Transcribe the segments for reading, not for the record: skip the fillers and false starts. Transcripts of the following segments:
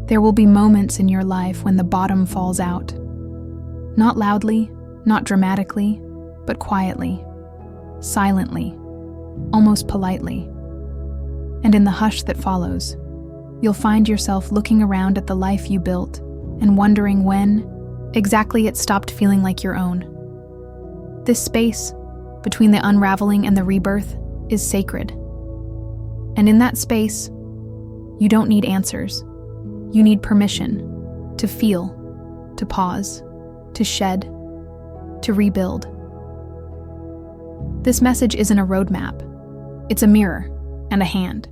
There will be moments in your life when the bottom falls out. Not loudly, not dramatically, but quietly, silently, almost politely. And in the hush that follows, you'll find yourself looking around at the life you built and wondering when exactly it stopped feeling like your own. This space between the unraveling and the rebirth is sacred. And in that space, you don't need answers. You need permission to feel, to pause, to shed, to rebuild. This message isn't a roadmap. It's a mirror and a hand.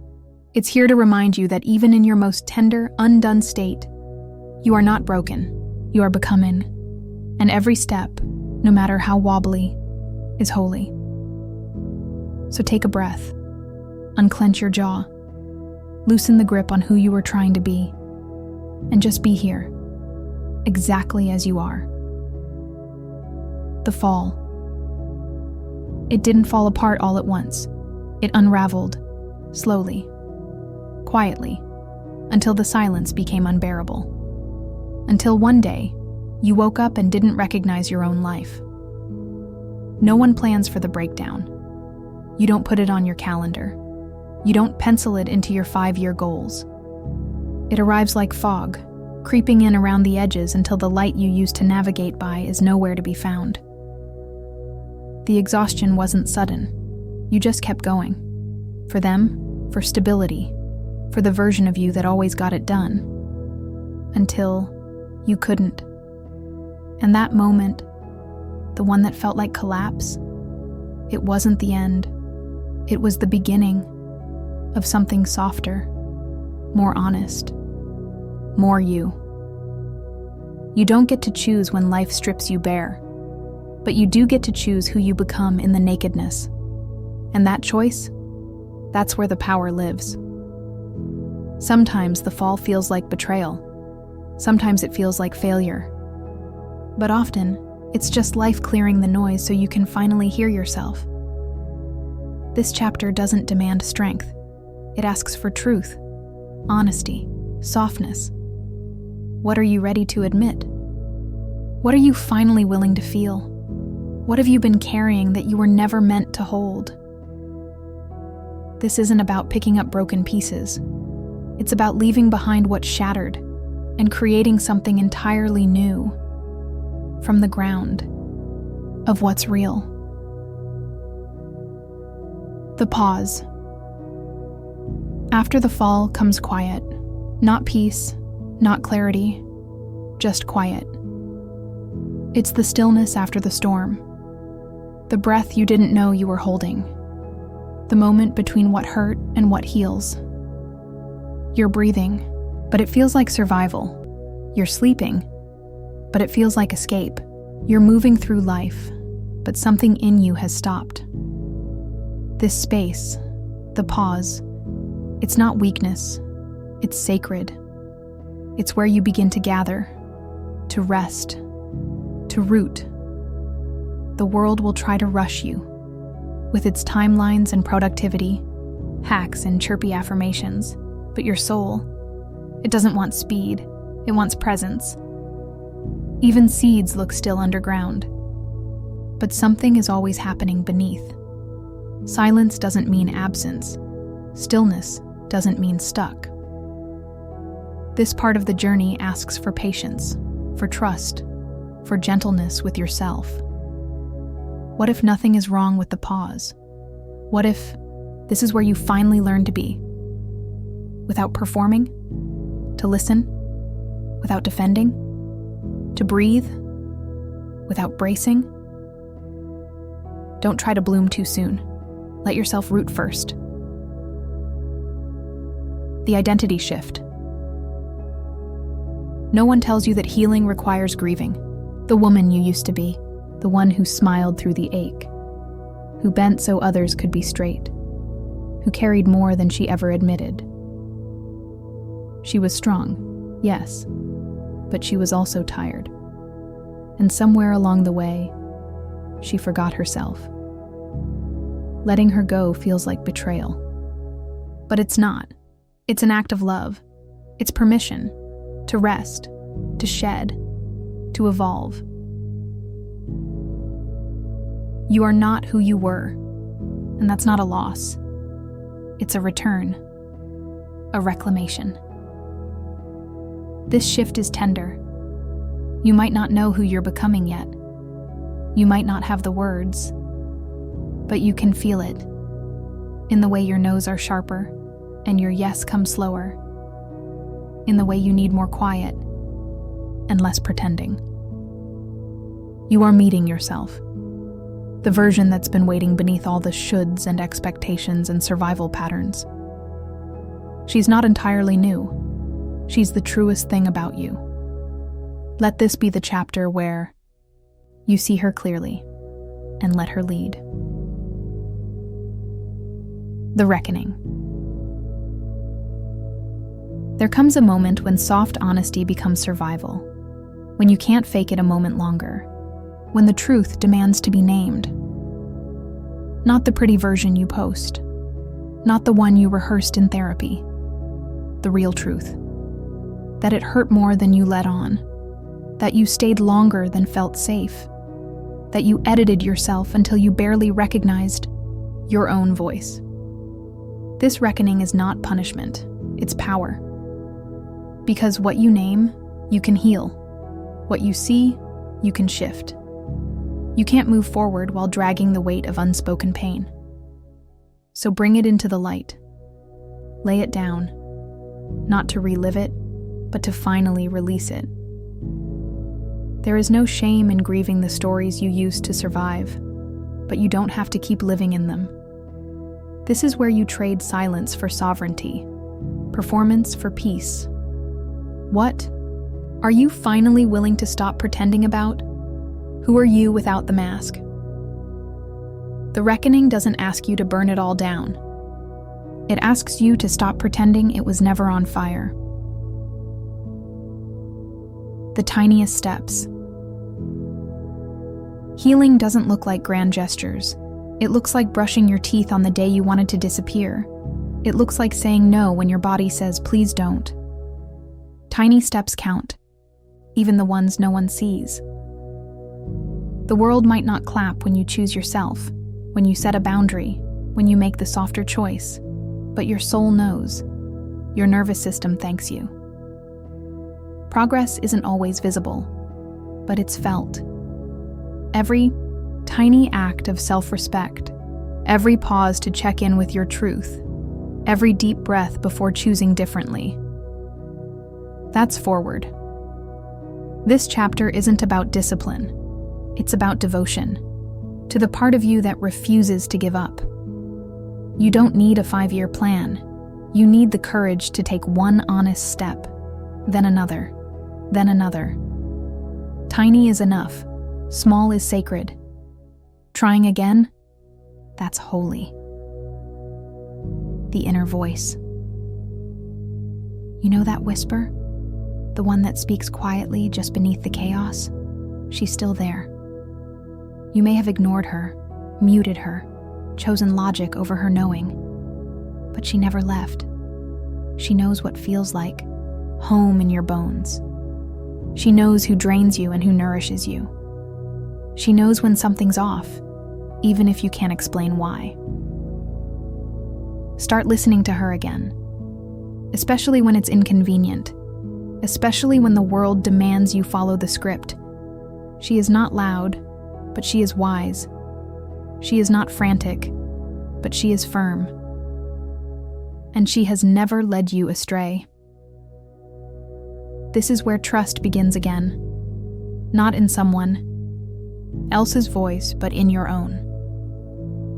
It's here to remind you that even in your most tender, undone state, you are not broken. You are becoming. And every step, no matter how wobbly, is holy. So take a breath. Unclench your jaw. Loosen the grip on who you were trying to be. And just be here, exactly as you are. The fall. It didn't fall apart all at once. It unraveled, slowly, quietly, until the silence became unbearable. Until one day, you woke up and didn't recognize your own life. No one plans for the breakdown. You don't put it on your calendar. You don't pencil it into your 5-year goals. It arrives like fog, creeping in around the edges until the light you used to navigate by is nowhere to be found. The exhaustion wasn't sudden. You just kept going. For them, for stability, for the version of you that always got it done. Until you couldn't. And that moment, the one that felt like collapse, it wasn't the end. It was the beginning of something softer, more honest, more you. You don't get to choose when life strips you bare, but you do get to choose who you become in the nakedness. And that choice, that's where the power lives. Sometimes the fall feels like betrayal. Sometimes it feels like failure. But often, it's just life clearing the noise so you can finally hear yourself. This chapter doesn't demand strength. It asks for truth, honesty, softness. What are you ready to admit? What are you finally willing to feel? What have you been carrying that you were never meant to hold? This isn't about picking up broken pieces. It's about leaving behind what's shattered and creating something entirely new from the ground of what's real. The pause. After the fall comes quiet. Not peace, not clarity, just quiet. It's the stillness after the storm. The breath you didn't know you were holding. The moment between what hurt and what heals. You're breathing, but it feels like survival. You're sleeping, but it feels like escape. You're moving through life, but something in you has stopped. This space, the pause, it's not weakness, it's sacred. It's where you begin to gather, to rest, to root. The world will try to rush you, with its timelines and productivity, hacks and chirpy affirmations, but your soul, it doesn't want speed, it wants presence. Even seeds look still underground. But something is always happening beneath. Silence doesn't mean absence. Stillness doesn't mean stuck. This part of the journey asks for patience, for trust, for gentleness with yourself. What if nothing is wrong with the pause? What if this is where you finally learn to be? Without performing? To listen? Without defending? To breathe? Without bracing? Don't try to bloom too soon. Let yourself root first. The identity shift. No one tells you that healing requires grieving. The woman you used to be, the one who smiled through the ache, who bent so others could be straight, who carried more than she ever admitted. She was strong, yes, but she was also tired. And somewhere along the way, she forgot herself. Letting her go feels like betrayal. But it's not. It's an act of love. It's permission. to rest, to shed, to evolve. You are not who you were, and that's not a loss. It's a return, a reclamation. This shift is tender. You might not know who you're becoming yet. You might not have the words, but you can feel it in the way your no's are sharper and your yes comes slower, in the way you need more quiet and less pretending. You are meeting yourself, the version that's been waiting beneath all the shoulds and expectations and survival patterns. She's not entirely new. She's the truest thing about you. Let this be the chapter where you see her clearly and let her lead. The reckoning. There comes a moment when soft honesty becomes survival, when you can't fake it a moment longer, when the truth demands to be named. Not the pretty version you post, not the one you rehearsed in therapy, the real truth. That it hurt more than you let on, that you stayed longer than felt safe, that you edited yourself until you barely recognized your own voice. This reckoning is not punishment, it's power. Because what you name, you can heal. What you see, you can shift. You can't move forward while dragging the weight of unspoken pain. So bring it into the light. Lay it down, not to relive it, but to finally release it. There is no shame in grieving the stories you used to survive, but you don't have to keep living in them. This is where you trade silence for sovereignty, performance for peace. What are you finally willing to stop pretending about? Who are you without the mask? The reckoning doesn't ask you to burn it all down. It asks you to stop pretending it was never on fire. The tiniest steps. Healing doesn't look like grand gestures. It looks like brushing your teeth on the day you wanted to disappear. It looks like saying no when your body says, please don't. Tiny steps count, even the ones no one sees. The world might not clap when you choose yourself, when you set a boundary, when you make the softer choice, but your soul knows. Your nervous system thanks you. Progress isn't always visible, but it's felt. Every tiny act of self-respect, every pause to check in with your truth, every deep breath before choosing differently. That's forward. This chapter isn't about discipline. It's about devotion, to the part of you that refuses to give up. You don't need a 5-year plan. You need the courage to take one honest step, then another, then another. Tiny is enough. Small is sacred. Trying again? That's holy. The inner voice. You know that whisper? The one that speaks quietly just beneath the chaos? She's still there. You may have ignored her, muted her, chosen logic over her knowing, but she never left. She knows what feels like home in your bones. She knows who drains you and who nourishes you. She knows when something's off, even if you can't explain why. Start listening to her again, especially when it's inconvenient, especially when the world demands you follow the script. She is not loud, but she is wise. She is not frantic, but she is firm. And she has never led you astray. This is where trust begins again, not in someone else's voice, but in your own.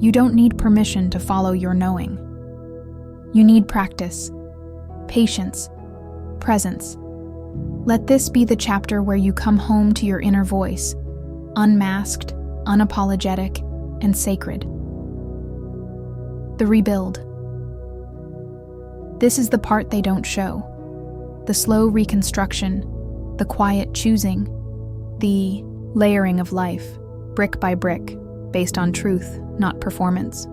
You don't need permission to follow your knowing. You need practice, patience, presence. Let this be the chapter where you come home to your inner voice, unmasked, unapologetic, and sacred. The rebuild. This is the part they don't show. The slow reconstruction, the quiet choosing, the layering of life, brick by brick, based on truth, not performance.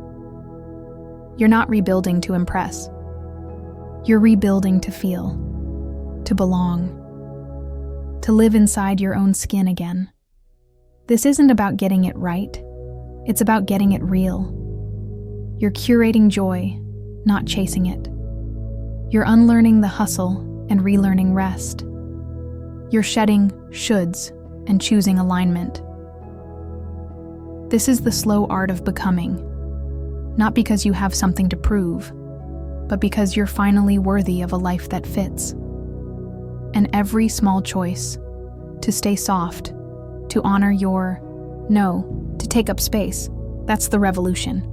You're not rebuilding to impress. You're rebuilding to feel, to belong, to live inside your own skin again. This isn't about getting it right. It's about getting it real. You're curating joy, not chasing it. You're unlearning the hustle and relearning rest. You're shedding shoulds and choosing alignment. This is the slow art of becoming, not because you have something to prove, but because you're finally worthy of a life that fits. And every small choice, to stay soft, to honor your no, to take up space, that's the revolution.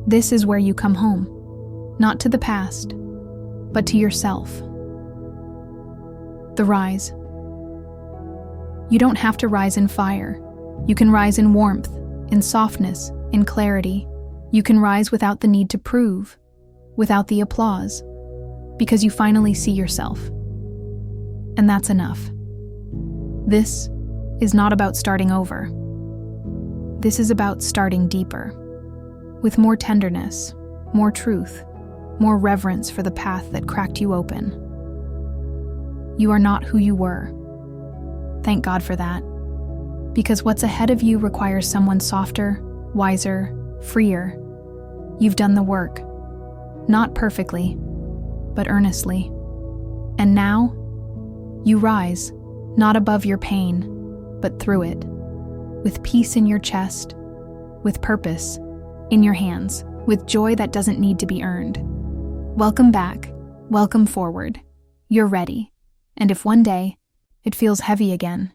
This is where you come home, not to the past, but to yourself. The rise. You don't have to rise in fire. You can rise in warmth, in softness, in clarity. You can rise without the need to prove, without the applause, because you finally see yourself. And that's enough. This is not about starting over. This is about starting deeper, with more tenderness, more truth, more reverence for the path that cracked you open. You are not who you were. Thank God for that, because what's ahead of you requires someone softer, wiser, freer. You've done the work, not perfectly, but earnestly. And now, you rise, not above your pain, but through it, with peace in your chest, with purpose in your hands, with joy that doesn't need to be earned. Welcome back, welcome forward. You're ready. And if one day it feels heavy again,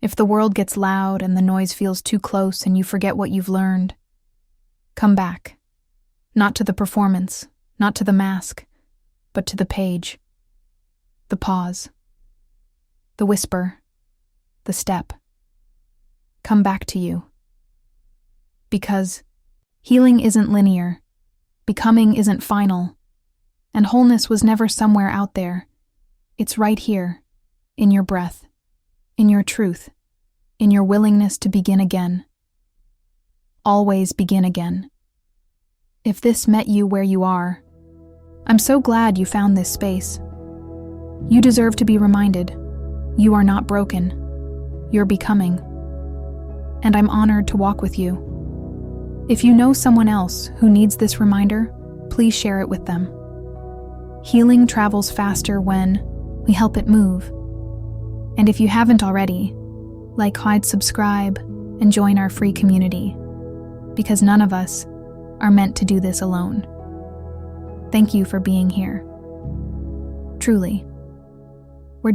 if the world gets loud and the noise feels too close and you forget what you've learned, come back. Not to the performance, not to the mask, but to the page, the pause, the whisper, the step. Come back to you. Because healing isn't linear, becoming isn't final, and wholeness was never somewhere out there. It's right here, in your breath, in your truth, in your willingness to begin again. Always begin again. If this met you where you are, I'm so glad you found this space. You deserve to be reminded. You are not broken. You're becoming. And I'm honored to walk with you. If you know someone else who needs this reminder, please share it with them. Healing travels faster when we help it move. And if you haven't already, like, subscribe, and join our free community, because none of us are meant to do this alone. Thank you for being here. Truly. We're